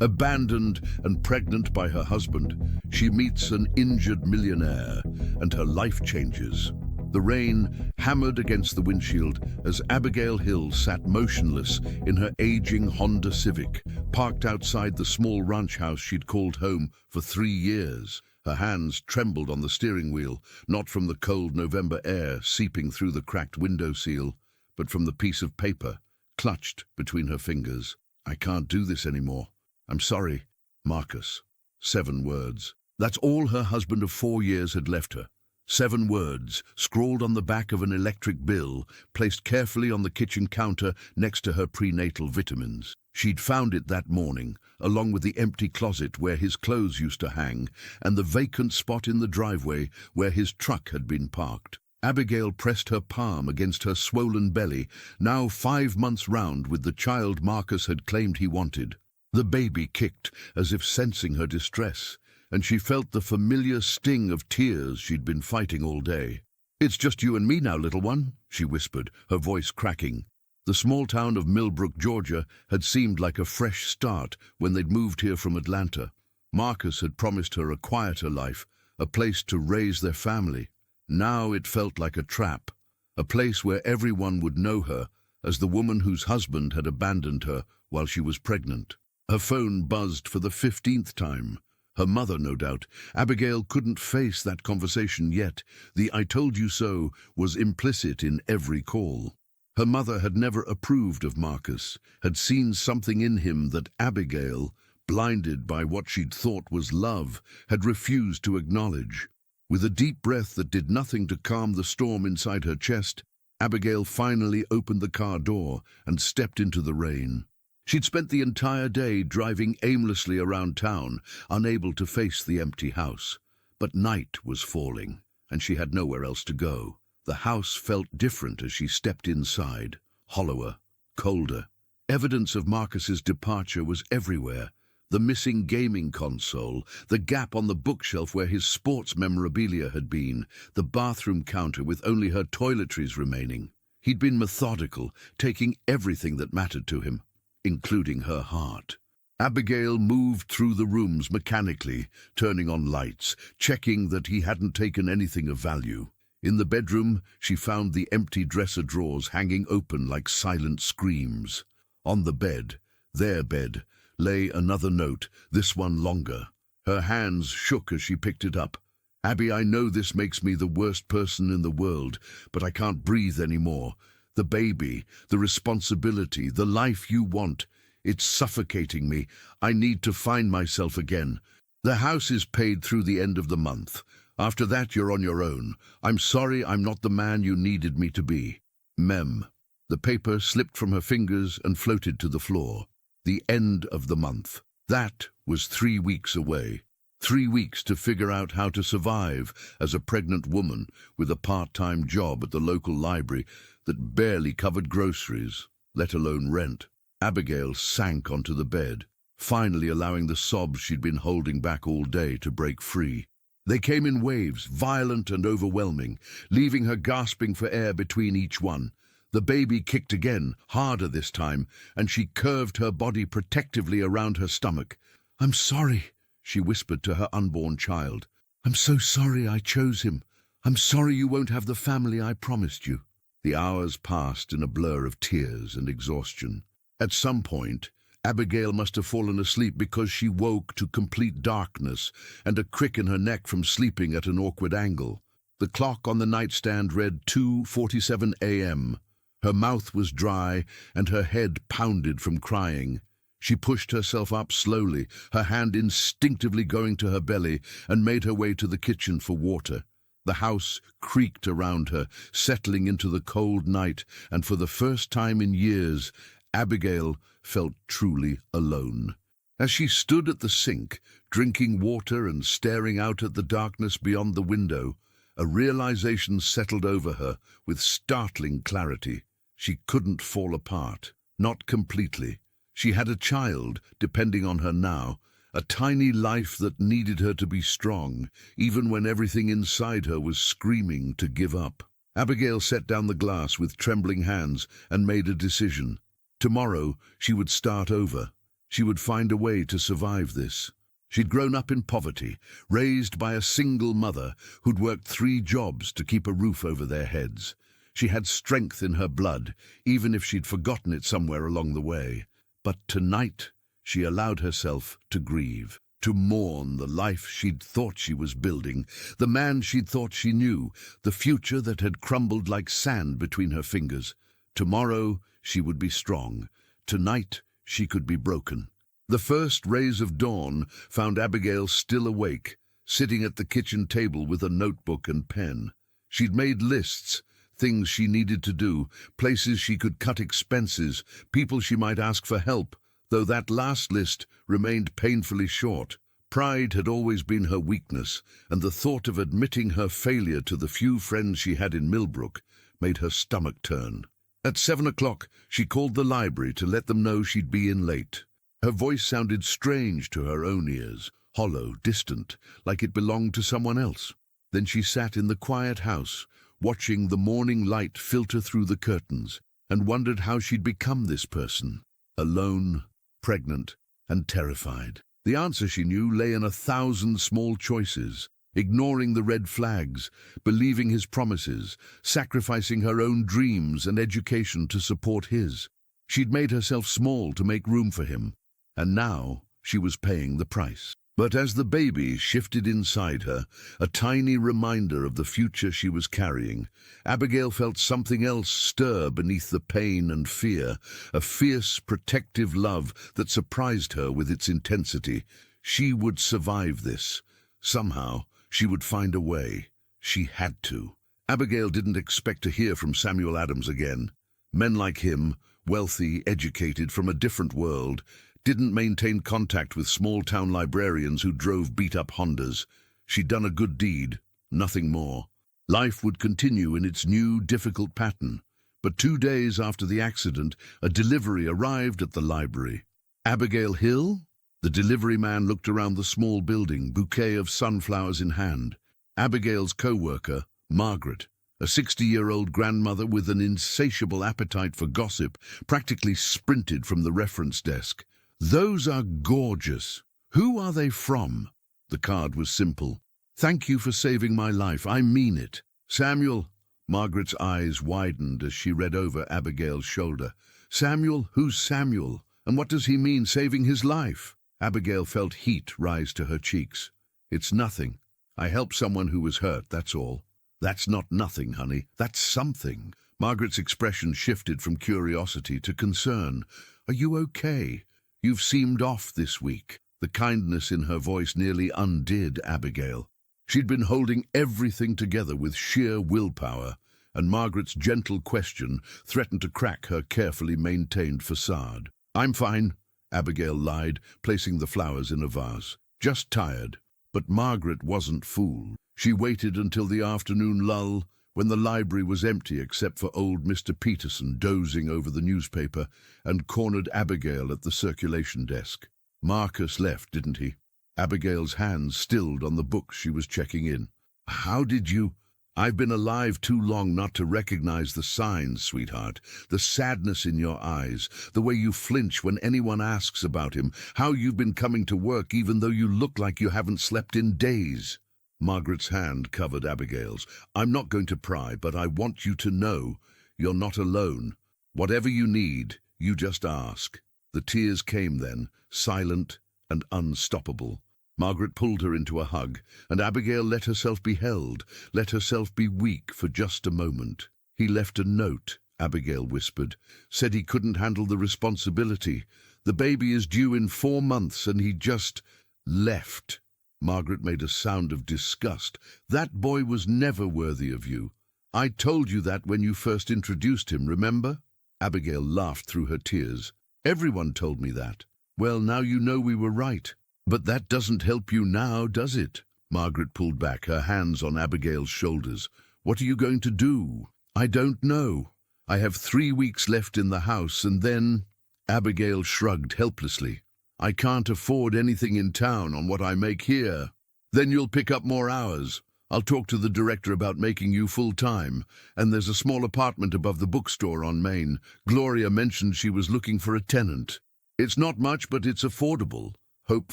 Abandoned and pregnant by her husband, she meets an injured millionaire, and her life changes. The rain hammered against the windshield as Abigail Hill sat motionless in her aging Honda Civic, parked outside the small ranch house she'd called home for 3 years. Her hands trembled on the steering wheel, not from the cold November air seeping through the cracked window seal, but from the piece of paper clutched between her fingers. "I can't do this anymore. I'm sorry, Marcus." 7 words. That's all her husband of 4 years had left her. 7 words, scrawled on the back of an electric bill, placed carefully on the kitchen counter next to her prenatal vitamins. She'd found it that morning, along with the empty closet where his clothes used to hang, and the vacant spot in the driveway where his truck had been parked. Abigail pressed her palm against her swollen belly, now 5 months round with the child Marcus had claimed he wanted. The baby kicked, as if sensing her distress, and she felt the familiar sting of tears she'd been fighting all day. "It's just you and me now, little one," she whispered, her voice cracking. The small town of Millbrook, Georgia, had seemed like a fresh start when they'd moved here from Atlanta. Marcus had promised her a quieter life, a place to raise their family. Now it felt like a trap, a place where everyone would know her as the woman whose husband had abandoned her while she was pregnant. Her phone buzzed for the 15th time. Her mother, no doubt. Abigail couldn't face that conversation yet. The "I told you so" was implicit in every call. Her mother had never approved of Marcus, had seen something in him that Abigail, blinded by what she'd thought was love, had refused to acknowledge. With a deep breath that did nothing to calm the storm inside her chest, Abigail finally opened the car door and stepped into the rain. She'd spent the entire day driving aimlessly around town, unable to face the empty house. But night was falling, and she had nowhere else to go. The house felt different as she stepped inside, hollower, colder. Evidence of Marcus's departure was everywhere. The missing gaming console, the gap on the bookshelf where his sports memorabilia had been, the bathroom counter with only her toiletries remaining. He'd been methodical, taking everything that mattered to him, including her heart. Abigail moved through the rooms mechanically, turning on lights, checking that he hadn't taken anything of value. In the bedroom, she found the empty dresser drawers hanging open like silent screams. On the bed, their bed, lay another note, this one longer. Her hands shook as she picked it up. "Abby, I know this makes me the worst person in the world, but I can't breathe anymore. The baby, the responsibility, the life you want, it's suffocating me. I need to find myself again. The house is paid through the end of the month. After that, you're on your own. I'm sorry I'm not the man you needed me to be. Mem." The paper slipped from her fingers and floated to the floor. The end of the month. That was 3 weeks away. 3 weeks to figure out how to survive as a pregnant woman with a part-time job at the local library that barely covered groceries, let alone rent. Abigail sank onto the bed, finally allowing the sobs she'd been holding back all day to break free. They came in waves, violent and overwhelming, leaving her gasping for air between each one. The baby kicked again, harder this time, and she curved her body protectively around her stomach. "I'm sorry," she whispered to her unborn child. "I'm so sorry I chose him. I'm sorry you won't have the family I promised you." The hours passed in a blur of tears and exhaustion. At some point, Abigail must have fallen asleep because she woke to complete darkness and a crick in her neck from sleeping at an awkward angle. The clock on the nightstand read 2:47 a.m. Her mouth was dry and her head pounded from crying. She pushed herself up slowly, her hand instinctively going to her belly, and made her way to the kitchen for water. The house creaked around her, settling into the cold night, and for the first time in years, Abigail felt truly alone. As she stood at the sink, drinking water and staring out at the darkness beyond the window, a realization settled over her with startling clarity. She couldn't fall apart, not completely. She had a child depending on her now, a tiny life that needed her to be strong, even when everything inside her was screaming to give up. Abigail set down the glass with trembling hands and made a decision. Tomorrow she would start over. She would find a way to survive this. She'd grown up in poverty, raised by a single mother who'd worked 3 jobs to keep a roof over their heads. She had strength in her blood, even if she'd forgotten it somewhere along the way. But tonight, she allowed herself to grieve, to mourn the life she'd thought she was building, the man she'd thought she knew, the future that had crumbled like sand between her fingers. Tomorrow, she would be strong. Tonight, she could be broken. The first rays of dawn found Abigail still awake, sitting at the kitchen table with a notebook and pen. She'd made lists, things she needed to do, places she could cut expenses, people she might ask for help, though that last list remained painfully short. Pride had always been her weakness, and the thought of admitting her failure to the few friends she had in Millbrook made her stomach turn. At 7 o'clock, she called the library to let them know she'd be in late. Her voice sounded strange to her own ears, hollow, distant, like it belonged to someone else. Then she sat in the quiet house, watching the morning light filter through the curtains, and wondered how she'd become this person, alone, pregnant, and terrified. The answer, she knew, lay in 1,000 small choices, ignoring the red flags, believing his promises, sacrificing her own dreams and education to support his. She'd made herself small to make room for him, and now she was paying the price. But as the baby shifted inside her, a tiny reminder of the future she was carrying, Abigail felt something else stir beneath the pain and fear, a fierce, protective love that surprised her with its intensity. She would survive this. Somehow, she would find a way. She had to. Abigail didn't expect to hear from Samuel Adams again. Men like him, wealthy, educated, from a different world, didn't maintain contact with small-town librarians who drove beat-up Hondas. She'd done a good deed, nothing more. Life would continue in its new, difficult pattern. But 2 days after the accident, a delivery arrived at the library. Abigail Hill? The delivery man looked around the small building, bouquet of sunflowers in hand. Abigail's co-worker, Margaret, a 60-year-old grandmother with an insatiable appetite for gossip, practically sprinted from the reference desk. "Those are gorgeous. Who are they from?" The card was simple. "Thank you for saving my life. I mean it." "Samuel." Margaret's eyes widened as she read over Abigail's shoulder. "Samuel? Who's Samuel? And what does he mean, saving his life?" Abigail felt heat rise to her cheeks. "It's nothing. I helped someone who was hurt, that's all." "That's not nothing, honey. That's something." Margaret's expression shifted from curiosity to concern. "Are you okay? You've seemed off this week." The kindness in her voice nearly undid Abigail. She'd been holding everything together with sheer willpower, and Margaret's gentle question threatened to crack her carefully maintained facade. "I'm fine," Abigail lied, placing the flowers in a vase. "Just tired." But Margaret wasn't fooled. She waited until the afternoon lull, when the library was empty except for old Mr. Peterson dozing over the newspaper, and cornered Abigail at the circulation desk. "Marcus left, didn't he?" Abigail's hands stilled on the book she was checking in. "How did you—" "I've been alive too long not to recognize the signs, sweetheart. The sadness in your eyes, the way you flinch when anyone asks about him, how you've been coming to work even though you look like you haven't slept in days." Margaret's hand covered Abigail's. "I'm not going to pry, but I want you to know you're not alone. Whatever you need, you just ask." The tears came then, silent and unstoppable. Margaret pulled her into a hug, and Abigail let herself be held, let herself be weak for just a moment. "He left a note," Abigail whispered. "Said he couldn't handle the responsibility. The baby is due in 4 months, and he just left." Margaret made a sound of disgust. "That boy was never worthy of you. I told you that when you first introduced him, remember?" Abigail laughed through her tears. "Everyone told me that." "Well, now you know we were right. But that doesn't help you now, does it?" Margaret pulled back, her hands on Abigail's shoulders. "What are you going to do?" "I don't know. I have 3 weeks left in the house, and then—" Abigail shrugged helplessly. "I can't afford anything in town on what I make here." "Then you'll pick up more hours. I'll talk to the director about making you full-time. And there's a small apartment above the bookstore on Main. Gloria mentioned she was looking for a tenant." It's not much, but it's affordable. Hope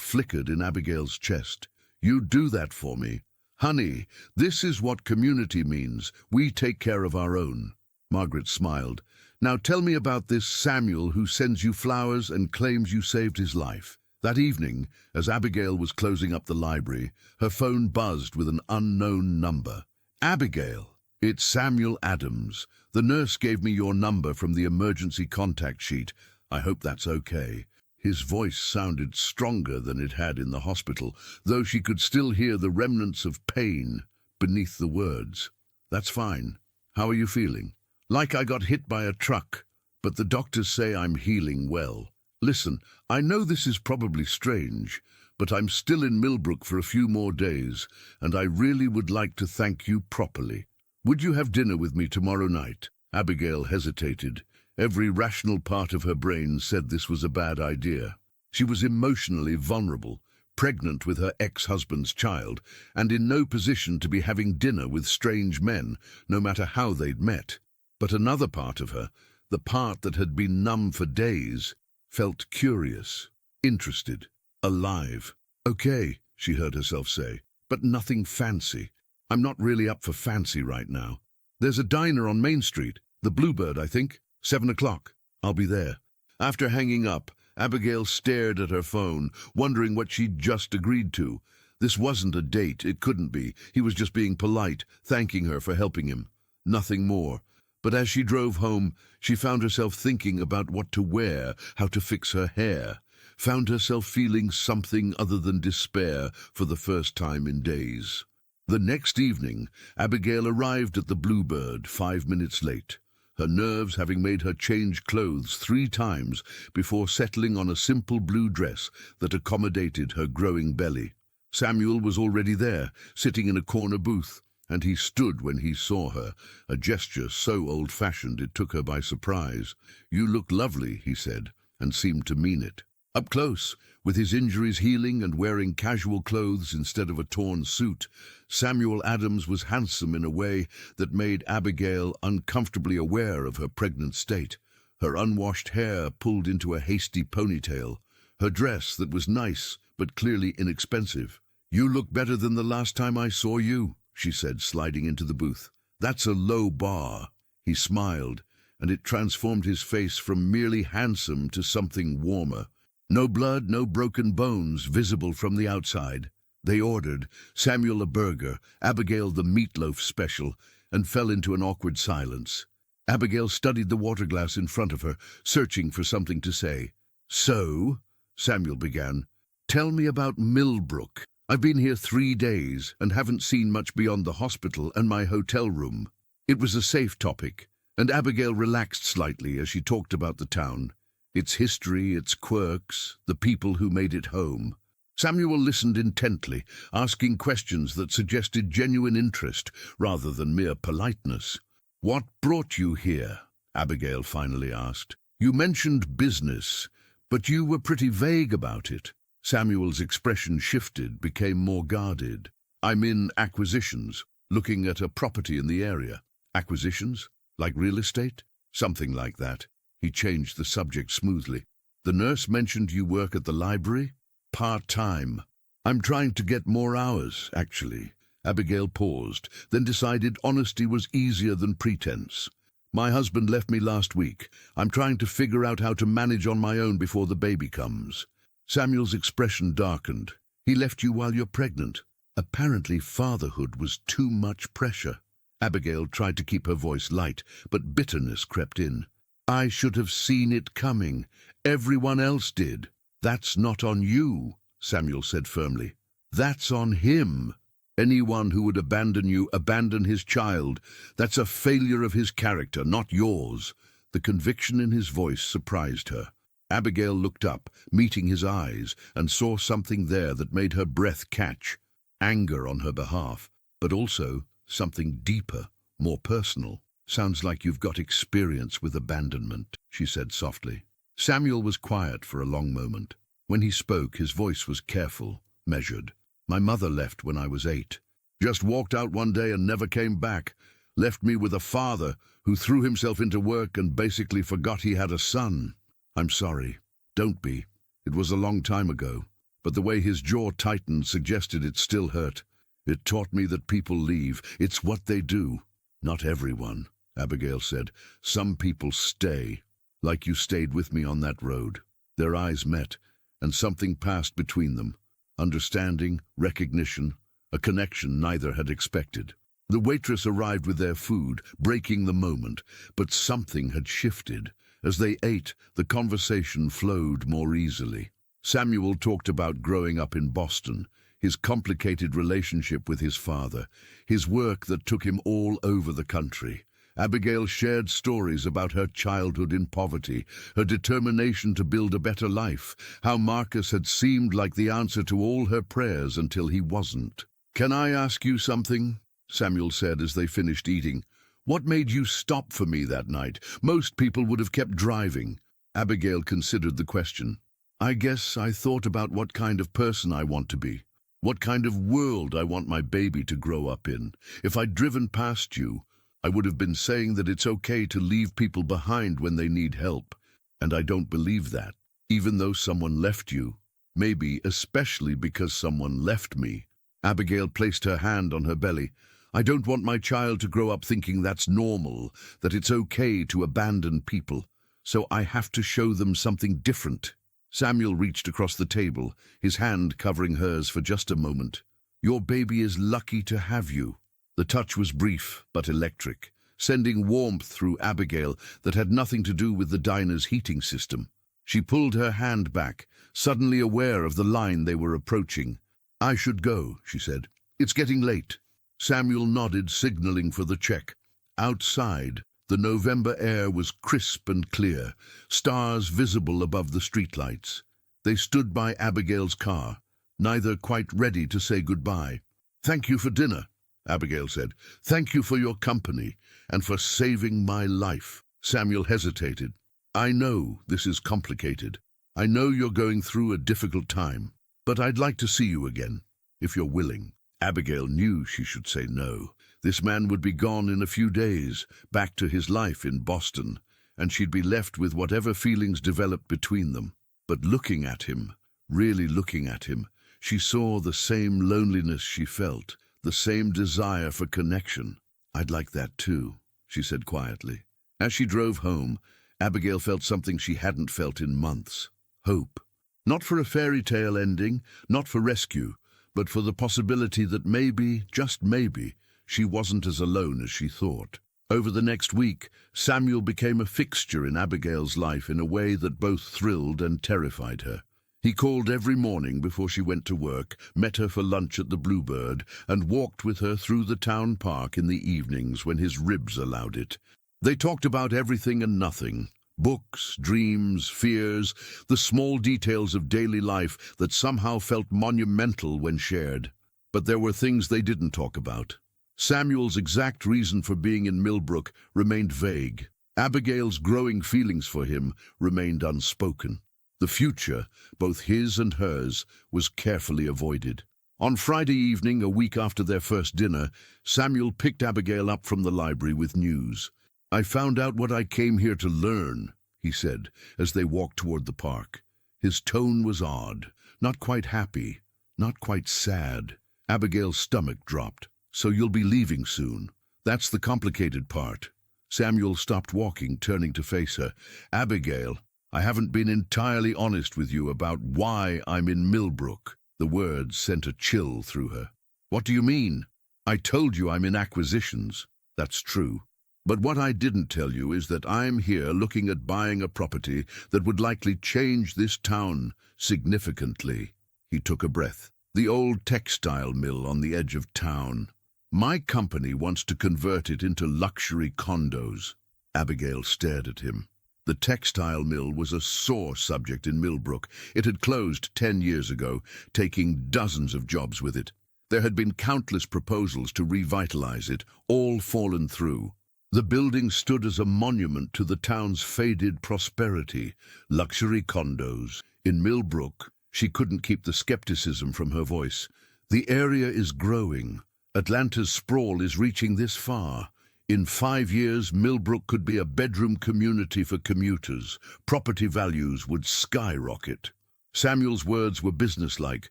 flickered in Abigail's chest. You do that for me. Honey, this is what community means. We take care of our own. Margaret smiled. Now tell me about this Samuel who sends you flowers and claims you saved his life. That evening, as Abigail was closing up the library, her phone buzzed with an unknown number. Abigail, it's Samuel Adams. The nurse gave me your number from the emergency contact sheet. I hope that's okay. His voice sounded stronger than it had in the hospital, though she could still hear the remnants of pain beneath the words. That's fine. How are you feeling? Like I got hit by a truck, but the doctors say I'm healing well. Listen, I know this is probably strange, but I'm still in Millbrook for a few more days, and I really would like to thank you properly. Would you have dinner with me tomorrow night? Abigail hesitated. Every rational part of her brain said this was a bad idea. She was emotionally vulnerable, pregnant with her ex-husband's child, and in no position to be having dinner with strange men, no matter how they'd met. But another part of her, the part that had been numb for days, felt curious, interested, alive. Okay, she heard herself say, but nothing fancy. I'm not really up for fancy right now. There's a diner on Main Street, the Bluebird, I think. 7 o'clock. I'll be there. After hanging up, Abigail stared at her phone, wondering what she'd just agreed to. This wasn't a date, it couldn't be. He was just being polite, thanking her for helping him. Nothing more. But as she drove home, she found herself thinking about what to wear, how to fix her hair. Found herself feeling something other than despair for the first time in days. The next evening, Abigail arrived at the Bluebird 5 minutes late, her nerves having made her change clothes 3 times before settling on a simple blue dress that accommodated her growing belly. Samuel was already there, sitting in a corner booth, and he stood when he saw her, a gesture so old-fashioned it took her by surprise. "You look lovely," he said, and seemed to mean it. Up close, with his injuries healing and wearing casual clothes instead of a torn suit, Samuel Adams was handsome in a way that made Abigail uncomfortably aware of her pregnant state. Her unwashed hair pulled into a hasty ponytail, her dress that was nice but clearly inexpensive. "You look better than the last time I saw you," she said, sliding into the booth. "That's a low bar." He smiled, and it transformed his face from merely handsome to something warmer. No blood, no broken bones visible from the outside. They ordered, Samuel a burger, Abigail the meatloaf special, and fell into an awkward silence. Abigail studied the water glass in front of her, searching for something to say. "So," Samuel began, "tell me about Millbrook. I've been here 3 days and haven't seen much beyond the hospital and my hotel room." It was a safe topic, and Abigail relaxed slightly as she talked about the town. Its history, its quirks, the people who made it home. Samuel listened intently, asking questions that suggested genuine interest rather than mere politeness. "What brought you here?" Abigail finally asked. "You mentioned business, but you were pretty vague about it." Samuel's expression shifted, became more guarded. "I'm in acquisitions, looking at a property in the area." "Acquisitions? Like real estate?" "Something like that." He changed the subject smoothly. "The nurse mentioned you work at the library?" "Part-time. I'm trying to get more hours, actually." Abigail paused, then decided honesty was easier than pretense. "My husband left me last week. I'm trying to figure out how to manage on my own before the baby comes." Samuel's expression darkened. "He left you while you're pregnant." Apparently fatherhood was too much pressure. Abigail tried to keep her voice light, but bitterness crept in. "I should have seen it coming. Everyone else did." "That's not on you," Samuel said firmly. "That's on him. Anyone who would abandon you, abandon his child. That's a failure of his character, not yours." The conviction in his voice surprised her. Abigail looked up, meeting his eyes, and saw something there that made her breath catch. Anger on her behalf, but also something deeper, more personal. "Sounds like you've got experience with abandonment," she said softly. Samuel was quiet for a long moment. When he spoke, his voice was careful, measured. "My mother left when I was 8. Just walked out one day and never came back. Left me with a father who threw himself into work and basically forgot he had a son. I'm sorry. Don't be. It was a long time ago, but the way his jaw tightened suggested it still hurt. It taught me that people leave. It's what they do. Not everyone, Abigail said. Some people stay, like you stayed with me on that road. Their eyes met, and something passed between them. Understanding, recognition, a connection neither had expected. The waitress arrived with their food, breaking the moment, but something had shifted. As they ate, the conversation flowed more easily. Samuel talked about growing up in Boston, his complicated relationship with his father, his work that took him all over the country. Abigail shared stories about her childhood in poverty, her determination to build a better life, how Marcus had seemed like the answer to all her prayers until he wasn't. "Can I ask you something?" Samuel said as they finished eating. "What made you stop for me that night? Most people would have kept driving." Abigail considered the question. "I guess I thought about what kind of person I want to be. What kind of world I want my baby to grow up in. If I'd driven past you, I would have been saying that it's okay to leave people behind when they need help. And I don't believe that, even though someone left you. Maybe especially because someone left me." Abigail placed her hand on her belly. "I don't want my child to grow up thinking that's normal, that it's okay to abandon people. So I have to show them something different." Samuel reached across the table, his hand covering hers for just a moment. "Your baby is lucky to have you." The touch was brief but electric, sending warmth through Abigail that had nothing to do with the diner's heating system. She pulled her hand back, suddenly aware of the line they were approaching. "I should go," she said. "It's getting late." Samuel nodded, signaling for the check. Outside, the November air was crisp and clear, stars visible above the streetlights. They stood by Abigail's car, neither quite ready to say goodbye. "Thank you for dinner," Abigail said. "Thank you for your company, and for saving my life." Samuel hesitated. "I know this is complicated. I know you're going through a difficult time, but I'd like to see you again, if you're willing." Abigail knew she should say no. This man would be gone in a few days, back to his life in Boston, and she'd be left with whatever feelings developed between them. But looking at him, really looking at him, she saw the same loneliness she felt, the same desire for connection. "I'd like that too," she said quietly. As she drove home, Abigail felt something she hadn't felt in months. Hope. Not for a fairy tale ending, not for rescue, but for the possibility that maybe, just maybe, she wasn't as alone as she thought. Over the next week, Samuel became a fixture in Abigail's life in a way that both thrilled and terrified her. He called every morning before she went to work, met her for lunch at the Bluebird, and walked with her through the town park in the evenings when his ribs allowed it. They talked about everything and nothing. Books, dreams, fears, the small details of daily life that somehow felt monumental when shared. But there were things they didn't talk about. Samuel's exact reason for being in Millbrook remained vague. Abigail's growing feelings for him remained unspoken. The future, both his and hers, was carefully avoided. On Friday evening, a week after their first dinner, Samuel picked Abigail up from the library with news. "I found out what I came here to learn," he said, as they walked toward the park. His tone was odd, not quite happy, not quite sad. Abigail's stomach dropped. "So you'll be leaving soon. That's the complicated part." Samuel stopped walking, turning to face her. "Abigail, I haven't been entirely honest with you about why I'm in Millbrook." The words sent a chill through her. "What do you mean?" "I told you I'm in acquisitions." "That's true. But what I didn't tell you is that I'm here looking at buying a property that would likely change this town significantly." He took a breath. "The old textile mill on the edge of town. My company wants to convert it into luxury condos." Abigail stared at him. The textile mill was a sore subject in Millbrook. It had closed 10 years ago, taking dozens of jobs with it. There had been countless proposals to revitalize it, all fallen through. The building stood as a monument to the town's faded prosperity, luxury condos. In Millbrook, she couldn't keep the skepticism from her voice. "The area is growing. Atlanta's sprawl is reaching this far. In 5 years, Millbrook could be a bedroom community for commuters. Property values would skyrocket. Samuel's words were businesslike,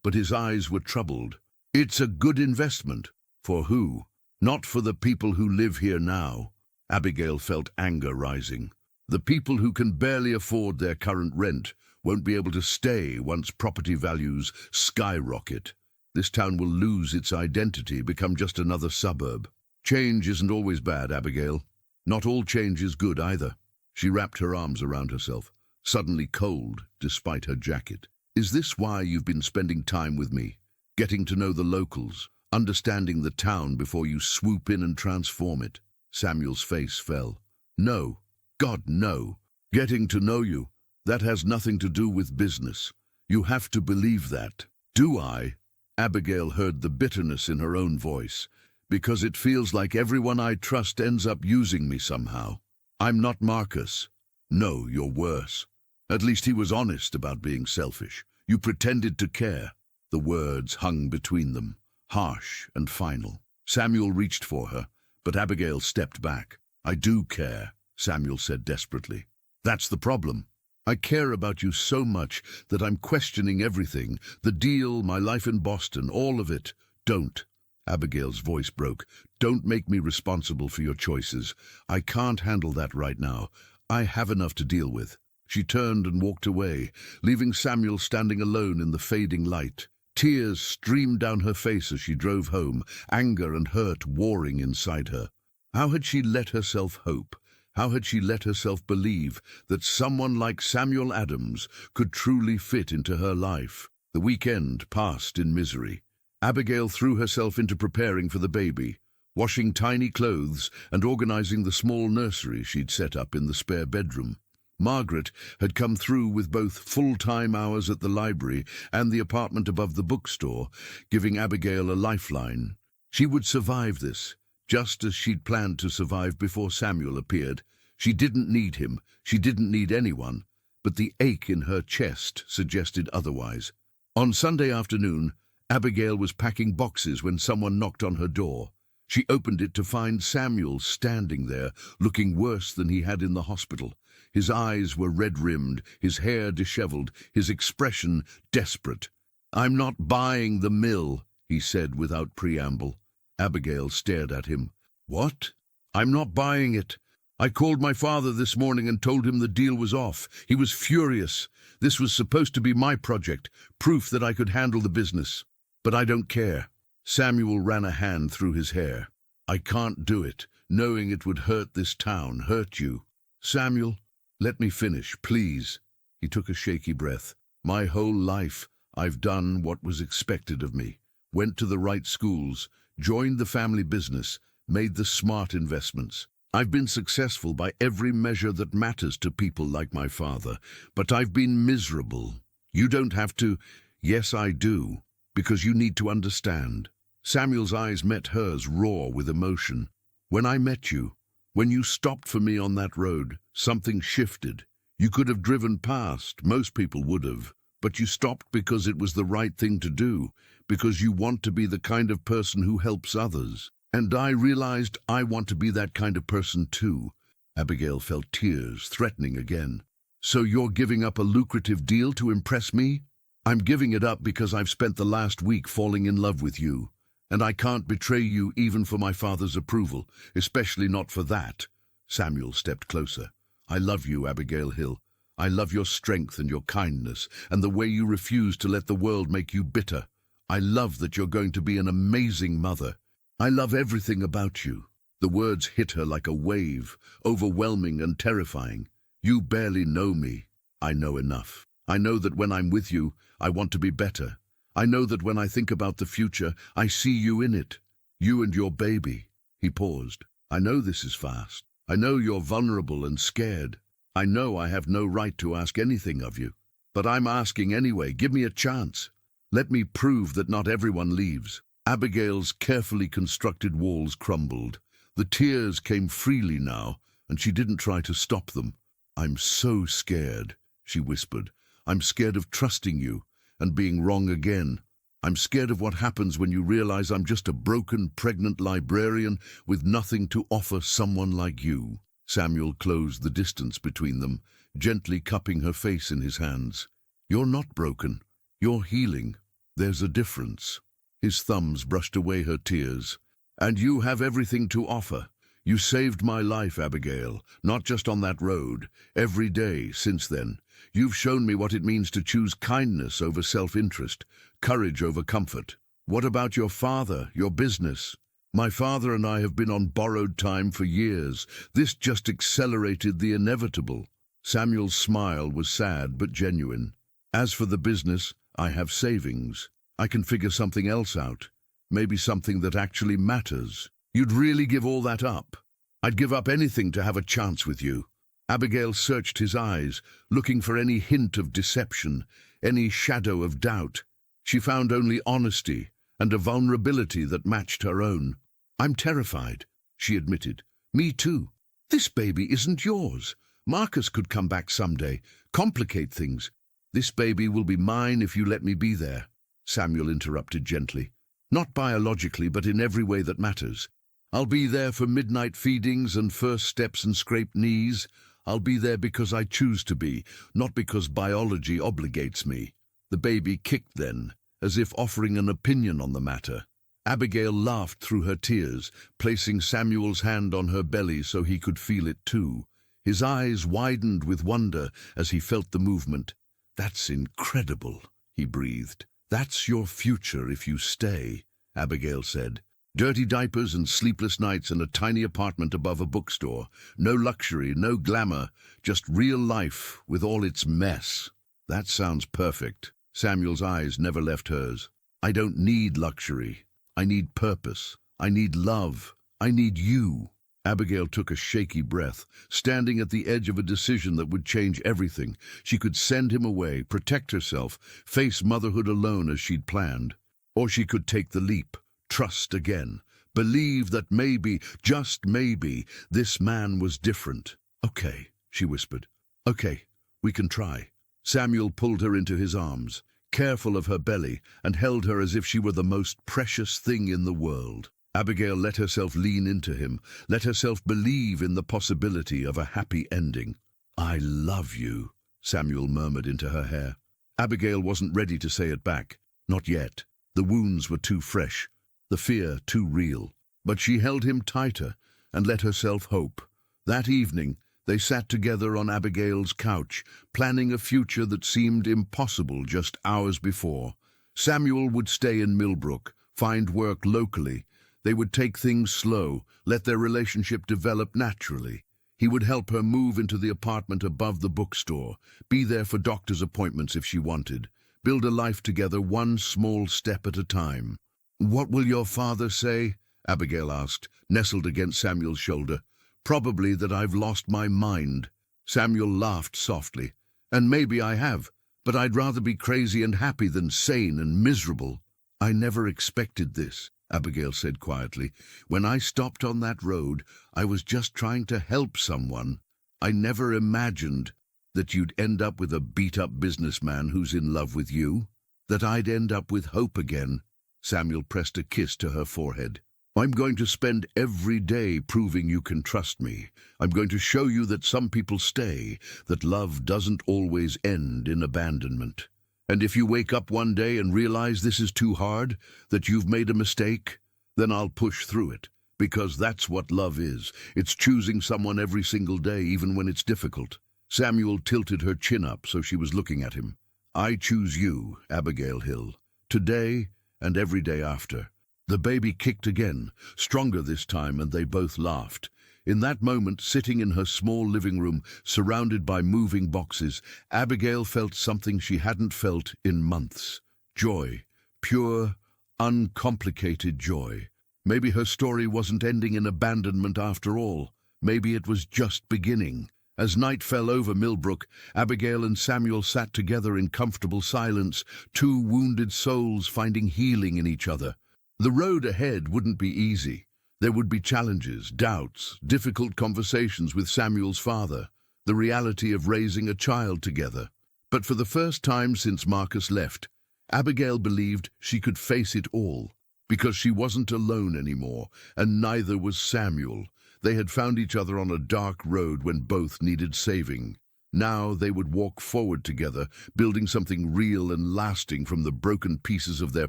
but his eyes were troubled. It's a good investment. For who? Not for the people who live here now. Abigail felt anger rising. The people who can barely afford their current rent won't be able to stay once property values skyrocket. This town will lose its identity, become just another suburb. Change isn't always bad, Abigail. Not all change is good either. She wrapped her arms around herself, suddenly cold despite her jacket. Is this why you've been spending time with me? Getting to know the locals, understanding the town before you swoop in and transform it? Samuel's face fell. No. God, no. Getting to know you, that has nothing to do with business. You have to believe that. Do I? Abigail heard the bitterness in her own voice. Because it feels like everyone I trust ends up using me somehow. I'm not Marcus. No, you're worse. At least he was honest about being selfish. You pretended to care. The words hung between them, harsh and final. Samuel reached for her, but Abigail stepped back. I do care, Samuel said desperately. That's the problem. I care about you so much that I'm questioning everything. The deal, my life in Boston, all of it. Don't. Abigail's voice broke. Don't make me responsible for your choices. I can't handle that right now. I have enough to deal with. She turned and walked away, leaving Samuel standing alone in the fading light. Tears streamed down her face as she drove home, anger and hurt warring inside her. How had she let herself hope? How had she let herself believe that someone like Samuel Adams could truly fit into her life? The weekend passed in misery. Abigail threw herself into preparing for the baby, washing tiny clothes and organizing the small nursery she'd set up in the spare bedroom. Margaret had come through with both full-time hours at the library and the apartment above the bookstore, giving Abigail a lifeline. She would survive this, just as she'd planned to survive before Samuel appeared. She didn't need him, she didn't need anyone, but the ache in her chest suggested otherwise. On Sunday afternoon, Abigail was packing boxes when someone knocked on her door. She opened it to find Samuel standing there, looking worse than he had in the hospital. His eyes were red-rimmed, his hair disheveled, his expression desperate. I'm not buying the mill, he said without preamble. Abigail stared at him. What? I'm not buying it. I called my father this morning and told him the deal was off. He was furious. This was supposed to be my project, proof that I could handle the business. But I don't care. Samuel ran a hand through his hair. I can't do it, knowing it would hurt this town, hurt you. Samuel, let me finish, please. He took a shaky breath. My whole life, I've done what was expected of me. Went to the right schools, joined the family business, made the smart investments. I've been successful by every measure that matters to people like my father, but I've been miserable. You don't have to. Yes, I do. Because you need to understand. Samuel's eyes met hers, raw with emotion. When I met you, when you stopped for me on that road, something shifted. You could have driven past, most people would have, but you stopped because it was the right thing to do, because you want to be the kind of person who helps others. And I realized I want to be that kind of person too. Abigail felt tears, threatening again. So you're giving up a lucrative deal to impress me? I'm giving it up because I've spent the last week falling in love with you, and I can't betray you even for my father's approval, especially not for that. Samuel stepped closer. I love you, Abigail Hill. I love your strength and your kindness, and the way you refuse to let the world make you bitter. I love that you're going to be an amazing mother. I love everything about you. The words hit her like a wave, overwhelming and terrifying. You barely know me. I know enough. I know that when I'm with you, I want to be better. I know that when I think about the future, I see you in it. You and your baby. He paused. I know this is fast. I know you're vulnerable and scared. I know I have no right to ask anything of you. But I'm asking anyway. Give me a chance. Let me prove that not everyone leaves. Abigail's carefully constructed walls crumbled. The tears came freely now, and she didn't try to stop them. I'm so scared, she whispered. I'm scared of trusting you and being wrong again. I'm scared of what happens when you realize I'm just a broken, pregnant librarian with nothing to offer someone like you." Samuel closed the distance between them, gently cupping her face in his hands. "You're not broken. You're healing. There's a difference." His thumbs brushed away her tears. "And you have everything to offer. You saved my life, Abigail, not just on that road. Every day since then, you've shown me what it means to choose kindness over self-interest, courage over comfort. What about your father, your business?" "My father and I have been on borrowed time for years. This just accelerated the inevitable." Samuel's smile was sad but genuine. "As for the business, I have savings. I can figure something else out. Maybe something that actually matters." "You'd really give all that up?" "I'd give up anything to have a chance with you." Abigail searched his eyes, looking for any hint of deception, any shadow of doubt. She found only honesty and a vulnerability that matched her own. "I'm terrified," she admitted. "Me too. This baby isn't yours. Marcus could come back someday, complicate things." "This baby will be mine if you let me be there," Samuel interrupted gently. "Not biologically, but in every way that matters. I'll be there for midnight feedings and first steps and scraped knees. I'll be there because I choose to be, not because biology obligates me." The baby kicked then, as if offering an opinion on the matter. Abigail laughed through her tears, placing Samuel's hand on her belly so he could feel it too. His eyes widened with wonder as he felt the movement. "That's incredible," he breathed. "That's your future if you stay," Abigail said. "Dirty diapers and sleepless nights in a tiny apartment above a bookstore. No luxury, no glamour, just real life with all its mess." "That sounds perfect." Samuel's eyes never left hers. "I don't need luxury. I need purpose. I need love. I need you." Abigail took a shaky breath, standing at the edge of a decision that would change everything. She could send him away, protect herself, face motherhood alone as she'd planned. Or she could take the leap, trust again, believe that maybe, just maybe, this man was different. "Okay," she whispered. "Okay, we can try." Samuel pulled her into his arms, careful of her belly, and held her as if she were the most precious thing in the world. Abigail let herself lean into him, let herself believe in the possibility of a happy ending. "I love you," Samuel murmured into her hair. Abigail wasn't ready to say it back. Not yet. The wounds were too fresh, the fear too real. But she held him tighter and let herself hope. That evening, they sat together on Abigail's couch, planning a future that seemed impossible just hours before. Samuel would stay in Millbrook, find work locally. They would take things slow, let their relationship develop naturally. He would help her move into the apartment above the bookstore, be there for doctor's appointments if she wanted, build a life together one small step at a time. "What will your father say?" Abigail asked, nestled against Samuel's shoulder. "Probably that I've lost my mind." Samuel laughed softly. "And maybe I have, but I'd rather be crazy and happy than sane and miserable." "I never expected this," Abigail said quietly. "When I stopped on that road, I was just trying to help someone. I never imagined that you'd end up with a beat-up businessman who's in love with you. That I'd end up with hope again." Samuel pressed a kiss to her forehead. "I'm going to spend every day proving you can trust me. I'm going to show you that some people stay, that love doesn't always end in abandonment. And if you wake up one day and realize this is too hard, that you've made a mistake, then I'll push through it, because that's what love is. It's choosing someone every single day, even when it's difficult." Samuel tilted her chin up so she was looking at him. "I choose you, Abigail Hill, today and every day after." The baby kicked again, stronger this time, and they both laughed. In that moment, sitting in her small living room, surrounded by moving boxes, Abigail felt something she hadn't felt in months. Joy. Pure, uncomplicated joy. Maybe her story wasn't ending in abandonment after all. Maybe it was just beginning. As night fell over Millbrook, Abigail and Samuel sat together in comfortable silence, two wounded souls finding healing in each other. The road ahead wouldn't be easy. There would be challenges, doubts, difficult conversations with Samuel's father, the reality of raising a child together. But for the first time since Marcus left, Abigail believed she could face it all, because she wasn't alone anymore, and neither was Samuel. They had found each other on a dark road when both needed saving. Now they would walk forward together, building something real and lasting from the broken pieces of their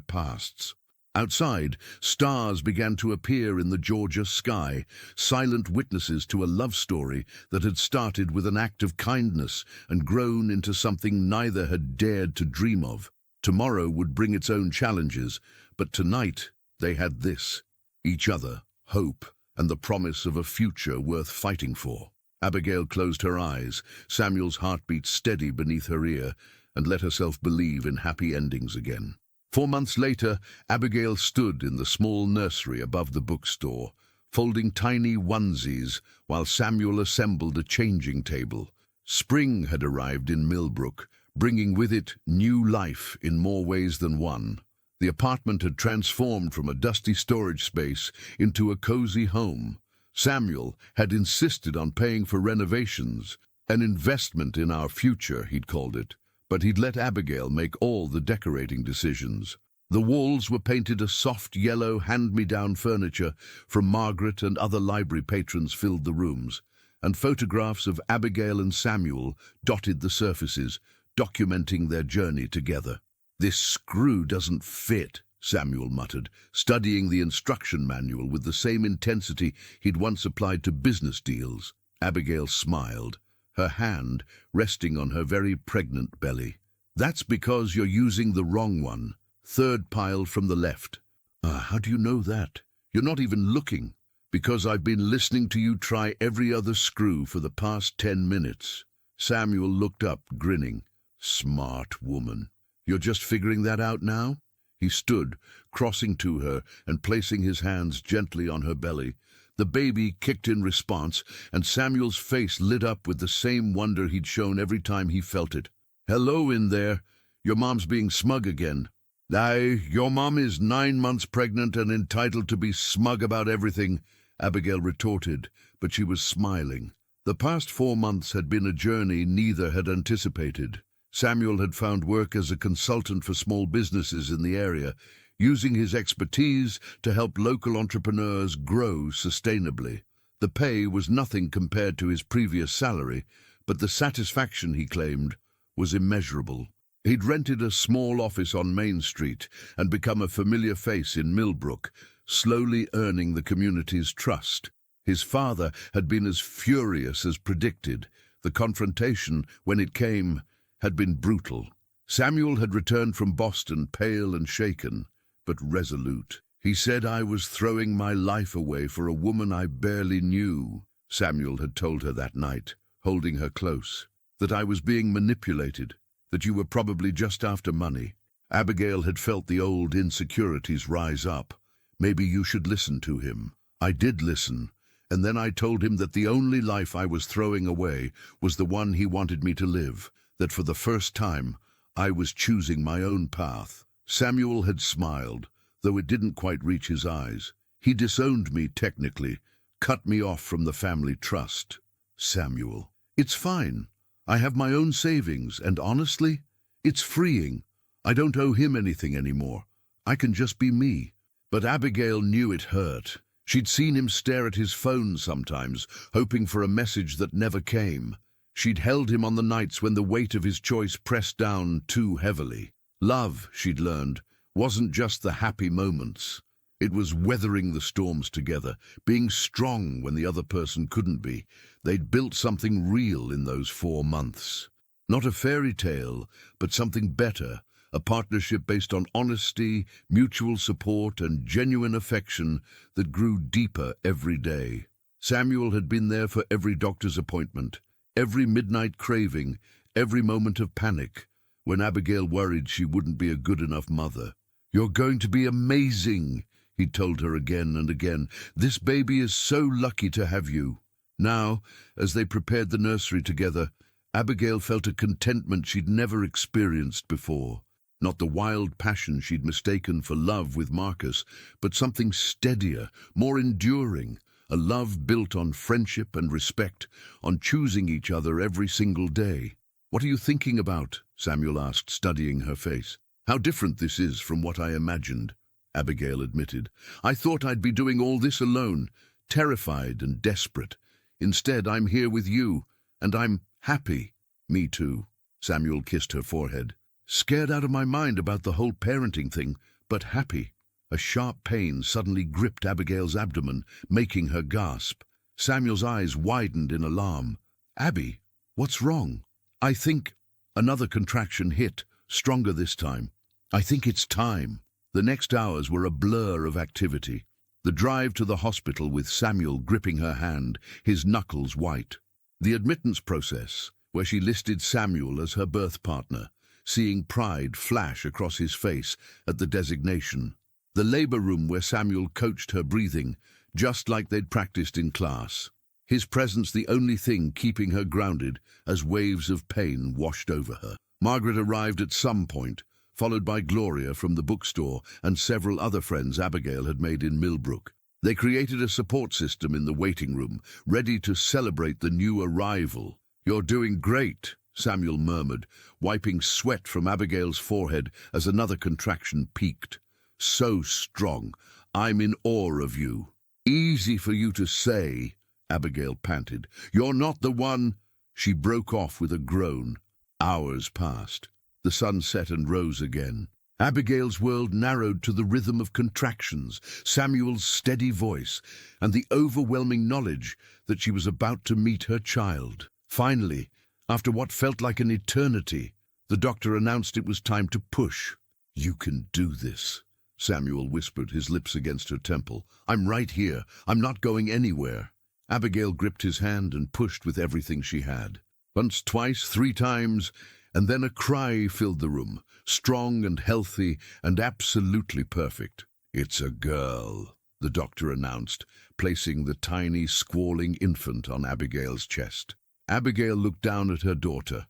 pasts. Outside, stars began to appear in the Georgia sky, silent witnesses to a love story that had started with an act of kindness and grown into something neither had dared to dream of. Tomorrow would bring its own challenges, but tonight they had this: each other, hope, and the promise of a future worth fighting for. Abigail closed her eyes, Samuel's heartbeat steady beneath her ear, and let herself believe in happy endings again. 4 months later, Abigail stood in the small nursery above the bookstore, folding tiny onesies while Samuel assembled a changing table. Spring had arrived in Millbrook, bringing with it new life in more ways than one. The apartment had transformed from a dusty storage space into a cozy home. Samuel had insisted on paying for renovations, an investment in our future, he'd called it. But he'd let Abigail make all the decorating decisions. The walls were painted a soft yellow hand-me-down furniture from Margaret and other library patrons filled the rooms, and photographs of Abigail and Samuel dotted the surfaces, documenting their journey together. "This screw doesn't fit," Samuel muttered, studying the instruction manual with the same intensity he'd once applied to business deals. Abigail smiled, her hand resting on her very pregnant belly. "That's because you're using the wrong one. Third pile from the left." How do you know that? You're not even looking." "Because I've been listening to you try every other screw for the past 10 minutes. Samuel looked up, grinning. "Smart woman. You're just figuring that out now?" He stood, crossing to her and placing his hands gently on her belly. The baby kicked in response, and Samuel's face lit up with the same wonder he'd shown every time he felt it. "Hello in there. Your mom's being smug again." "Aye, your mom is 9 months pregnant and entitled to be smug about everything," Abigail retorted, but she was smiling. The past 4 months had been a journey neither had anticipated. Samuel had found work as a consultant for small businesses in the area, using his expertise to help local entrepreneurs grow sustainably. The pay was nothing compared to his previous salary, but the satisfaction, he claimed, was immeasurable. He'd rented a small office on Main Street and become a familiar face in Millbrook, slowly earning the community's trust. His father had been as furious as predicted. The confrontation, when it came, had been brutal. Samuel had returned from Boston pale and shaken, but resolute. "He said I was throwing my life away for a woman I barely knew," Samuel had told her that night, holding her close. "That I was being manipulated, that you were probably just after money." Abigail had felt the old insecurities rise up. "Maybe you should listen to him." I did listen, and then I told him that the only life I was throwing away was the one he wanted me to live, that for the first time I was choosing my own path. Samuel had smiled, though it didn't quite reach his eyes. He disowned me technically, cut me off from the family trust. "Samuel, it's fine. I have my own savings, and honestly, it's freeing. I don't owe him anything anymore. I can just be me." But Abigail knew it hurt. She'd seen him stare at his phone sometimes, hoping for a message that never came. She'd held him on the nights when the weight of his choice pressed down too heavily. Love, she'd learned, wasn't just the happy moments. It was weathering the storms together, being strong when the other person couldn't be. They'd built something real in those 4 months. Not a fairy tale, but something better, a partnership based on honesty, mutual support, and genuine affection that grew deeper every day. Samuel had been there for every doctor's appointment, every midnight craving, every moment of panic, when Abigail worried she wouldn't be a good enough mother. "You're going to be amazing," he told her again and again. "This baby is so lucky to have you." Now, as they prepared the nursery together, Abigail felt a contentment she'd never experienced before. Not the wild passion she'd mistaken for love with Marcus, but something steadier, more enduring, a love built on friendship and respect, on choosing each other every single day. "What are you thinking about?" Samuel asked, studying her face. How different this is from what I imagined, Abigail admitted. I thought I'd be doing all this alone, terrified and desperate. Instead, I'm here with you, and I'm happy. Me too. Samuel kissed her forehead. Scared out of my mind about the whole parenting thing, but happy. A sharp pain suddenly gripped Abigail's abdomen, making her gasp. Samuel's eyes widened in alarm. Abby, what's wrong? I think... Another contraction hit, stronger this time. I think it's time. The next hours were a blur of activity. The drive to the hospital with Samuel gripping her hand, his knuckles white. The admittance process, where she listed Samuel as her birth partner, seeing pride flash across his face at the designation. The labor room where Samuel coached her breathing, just like they'd practiced in class. His presence the only thing keeping her grounded as waves of pain washed over her. Margaret arrived at some point, followed by Gloria from the bookstore and several other friends Abigail had made in Millbrook. They created a support system in the waiting room, ready to celebrate the new arrival. You're doing great, Samuel murmured, wiping sweat from Abigail's forehead as another contraction peaked. So strong. I'm in awe of you. Easy for you to say, Abigail panted. You're not the one... She broke off with a groan. Hours passed. The sun set and rose again. Abigail's world narrowed to the rhythm of contractions, Samuel's steady voice, and the overwhelming knowledge that she was about to meet her child. Finally, after what felt like an eternity, the doctor announced it was time to push. You can do this, Samuel whispered, his lips against her temple. I'm right here. I'm not going anywhere. Abigail gripped his hand and pushed with everything she had. Once, twice, 3 times, and then a cry filled the room, strong and healthy and absolutely perfect. It's a girl, the doctor announced, placing the tiny, squalling infant on Abigail's chest. Abigail looked down at her daughter,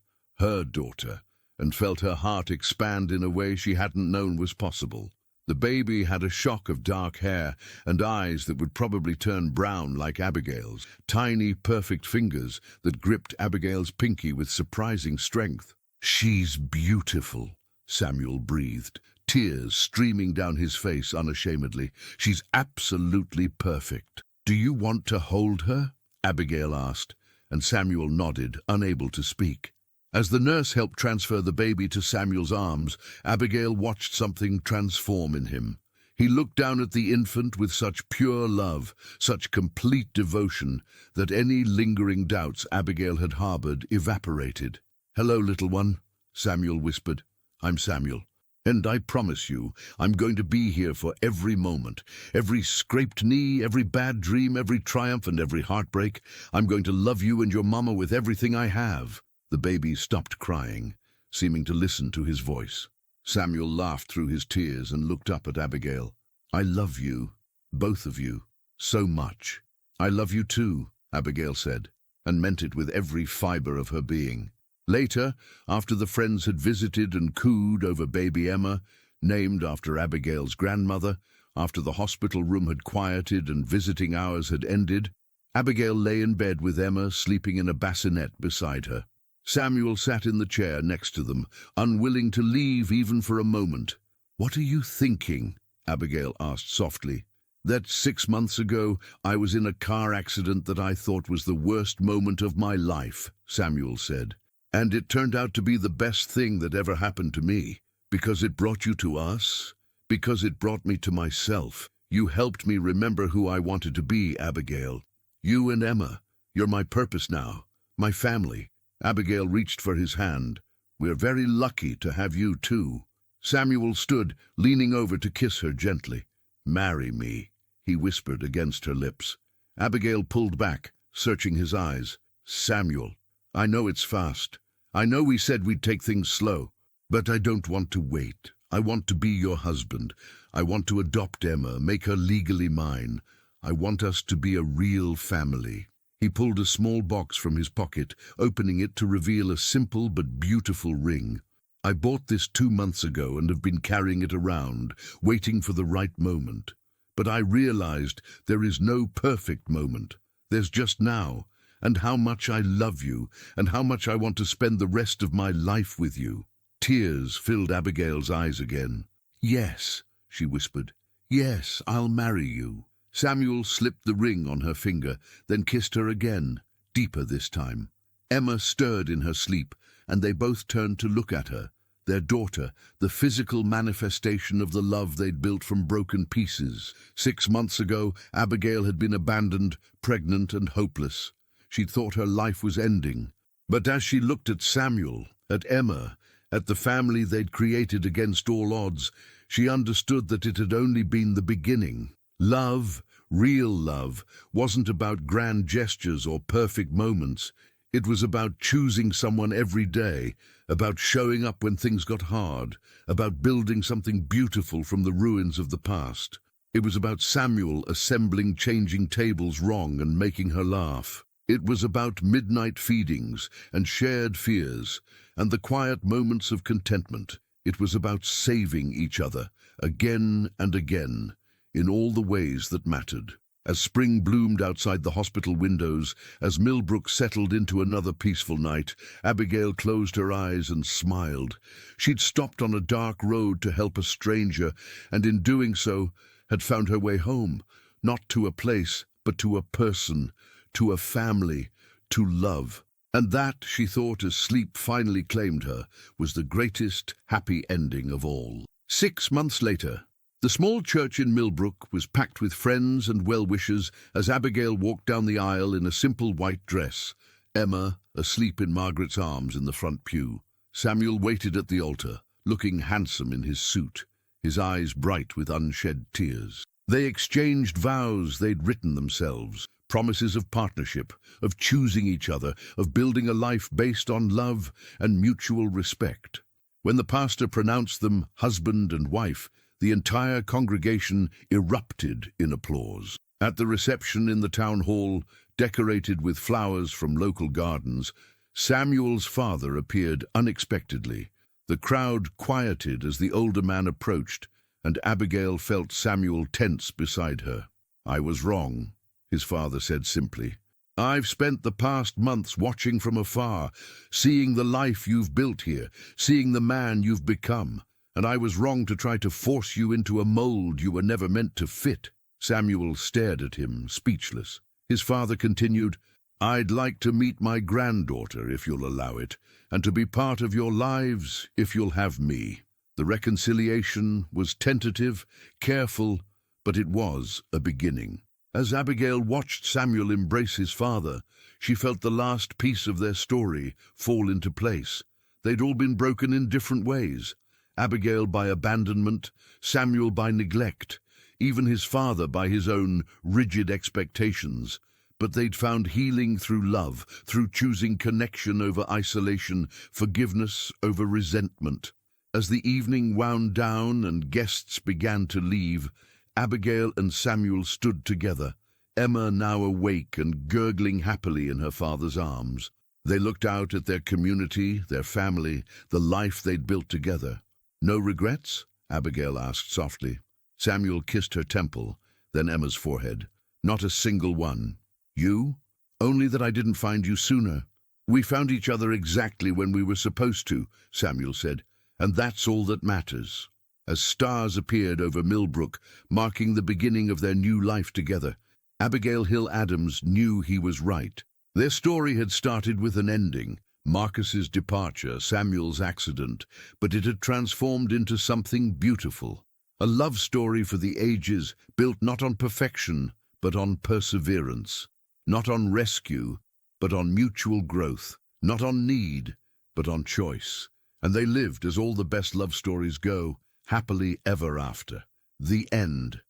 and felt her heart expand in a way she hadn't known was possible. The baby had a shock of dark hair and eyes that would probably turn brown like Abigail's, tiny, perfect fingers that gripped Abigail's pinky with surprising strength. She's beautiful, Samuel breathed, tears streaming down his face unashamedly. She's absolutely perfect. Do you want to hold her? Abigail asked, and Samuel nodded, unable to speak. As the nurse helped transfer the baby to Samuel's arms, Abigail watched something transform in him. He looked down at the infant with such pure love, such complete devotion, that any lingering doubts Abigail had harbored evaporated. Hello, little one, Samuel whispered. I'm Samuel, and I promise you, I'm going to be here for every moment, every scraped knee, every bad dream, every triumph, and every heartbreak. I'm going to love you and your mama with everything I have. The baby stopped crying, seeming to listen to his voice. Samuel laughed through his tears and looked up at Abigail. I love you, both of you, so much. I love you too, Abigail said, and meant it with every fiber of her being. Later, after the friends had visited and cooed over baby Emma, named after Abigail's grandmother, after the hospital room had quieted and visiting hours had ended, Abigail lay in bed with Emma sleeping in a bassinet beside her. Samuel sat in the chair next to them, unwilling to leave even for a moment. What are you thinking? Abigail asked softly. That 6 months ago I was in a car accident that I thought was the worst moment of my life, Samuel said. And it turned out to be the best thing that ever happened to me, because it brought you to us, because it brought me to myself. You helped me remember who I wanted to be, Abigail. You and Emma, you're my purpose now, my family. Abigail reached for his hand. We're very lucky to have you too. Samuel stood, leaning over to kiss her gently. Marry me, he whispered against her lips. Abigail pulled back, searching his eyes. Samuel, I know it's fast. I know we said we'd take things slow, but I don't want to wait. I want to be your husband. I want to adopt Emma, make her legally mine. I want us to be a real family. He pulled a small box from his pocket, opening it to reveal a simple but beautiful ring. I bought this 2 months ago and have been carrying it around, waiting for the right moment. But I realized there is no perfect moment. There's just now, and how much I love you, and how much I want to spend the rest of my life with you. Tears filled Abigail's eyes again. "Yes," she whispered. "Yes, I'll marry you." Samuel slipped the ring on her finger, then kissed her again, deeper this time. Emma stirred in her sleep, and they both turned to look at her, their daughter, the physical manifestation of the love they'd built from broken pieces. 6 months ago, Abigail had been abandoned, pregnant and hopeless. She'd thought her life was ending. But as she looked at Samuel, at Emma, at the family they'd created against all odds, she understood that it had only been the beginning. Love, real love, wasn't about grand gestures or perfect moments. It was about choosing someone every day, about showing up when things got hard, about building something beautiful from the ruins of the past. It was about Samuel assembling changing tables wrong and making her laugh. It was about midnight feedings and shared fears and the quiet moments of contentment. It was about saving each other, again and again, in all the ways that mattered. As spring bloomed outside the hospital windows, as Millbrook settled into another peaceful night, Abigail closed her eyes and smiled. She'd stopped on a dark road to help a stranger, and in doing so, had found her way home, not to a place, but to a person, to a family, to love. And that, she thought as sleep finally claimed her, was the greatest happy ending of all. 6 months later, the small church in Millbrook was packed with friends and well-wishers as Abigail walked down the aisle in a simple white dress, Emma asleep in Margaret's arms in the front pew. Samuel waited at the altar, looking handsome in his suit, his eyes bright with unshed tears. They exchanged vows they'd written themselves, promises of partnership, of choosing each other, of building a life based on love and mutual respect. When the pastor pronounced them husband and wife, the entire congregation erupted in applause. At the reception in the town hall, decorated with flowers from local gardens, Samuel's father appeared unexpectedly. The crowd quieted as the older man approached, and Abigail felt Samuel tense beside her. "I was wrong," his father said simply. "I've spent the past months watching from afar, seeing the life you've built here, seeing the man you've become. And I was wrong to try to force you into a mold you were never meant to fit." Samuel stared at him, speechless. His father continued, "I'd like to meet my granddaughter, if you'll allow it, and to be part of your lives, if you'll have me." The reconciliation was tentative, careful, but it was a beginning. As Abigail watched Samuel embrace his father, she felt the last piece of their story fall into place. They'd all been broken in different ways. Abigail by abandonment, Samuel by neglect, even his father by his own rigid expectations. But they'd found healing through love, through choosing connection over isolation, forgiveness over resentment. As the evening wound down and guests began to leave, Abigail and Samuel stood together, Emma now awake and gurgling happily in her father's arms. They looked out at their community, their family, the life they'd built together. "No regrets?" Abigail asked softly. Samuel kissed her temple, then Emma's forehead. "Not a single one." "You? Only that I didn't find you sooner." "We found each other exactly when we were supposed to," Samuel said, "and that's all that matters." As stars appeared over Millbrook, marking the beginning of their new life together, Abigail Hill Adams knew he was right. Their story had started with an ending, Marcus's departure, Samuel's accident, but it had transformed into something beautiful. A love story for the ages, built not on perfection, but on perseverance. Not on rescue, but on mutual growth. Not on need, but on choice. And they lived as all the best love stories go, happily ever after. The end.